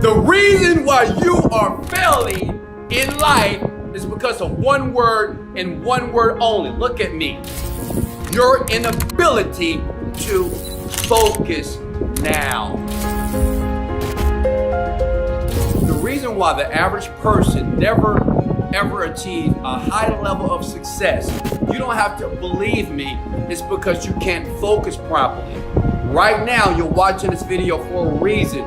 The reason why you are failing in life is because of one word and one word only. Look at me. Your inability to focus now. The reason why the average person never ever achieve a high level of success, you don't have to believe me, it's because you can't focus properly. Right now, you're watching this video for a reason.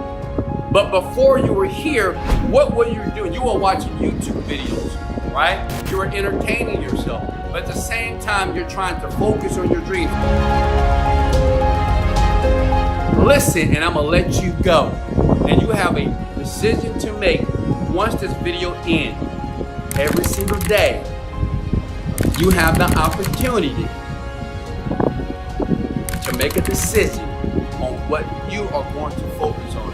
But before you were here, what were you doing? You were watching YouTube videos, right? You were entertaining yourself. But at the same time, you're trying to focus on your dreams. Listen, and I'm gonna let you go. And you have a decision to make once this video ends. Every single day, you have the opportunity to make a decision on what you are going to focus on.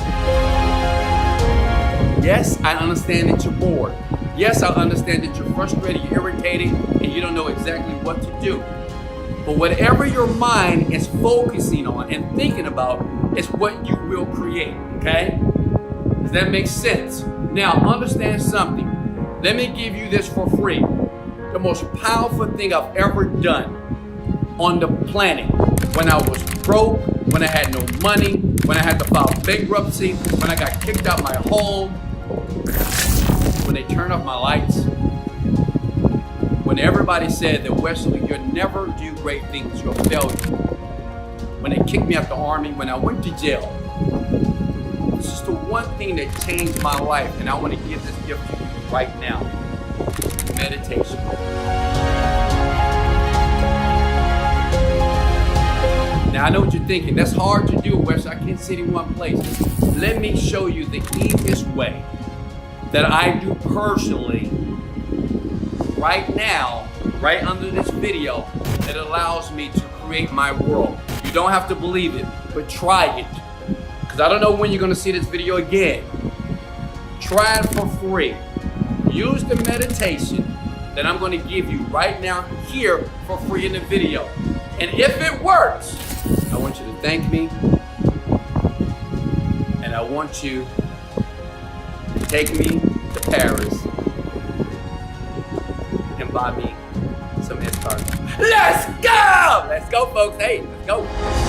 Yes, I understand that you're bored. Yes, I understand that you're frustrated, you're irritated, and you don't know exactly what to do. But whatever your mind is focusing on and thinking about is what you will create, okay? Does that make sense? Now, understand something. Let me give you this for free. The most powerful thing I've ever done on the planet. When I was broke, when I had no money, when I had to file bankruptcy, when I got kicked out my home, when they turned off my lights, when everybody said that Wesley, you'll never do great things, you're a failure. When they kicked me out the army, when I went to jail. This is the one thing that changed my life, and I want to give this gift to you right now. Meditation. Now I know what you're thinking. That's hard to do, Wesley. I can't sit in one place. Let me show you the easiest way that I do personally right now, right under this video, that allows me to create my world. You don't have to believe it, but try it. Because I don't know when you're going to see this video again. Try it for free. Use the meditation that I'm going to give you right now here for free in the video. And if it works, I want you to thank me. And I want you to take me to Paris and buy me some escargot. Let's go! Let's go, folks. Hey, let's go.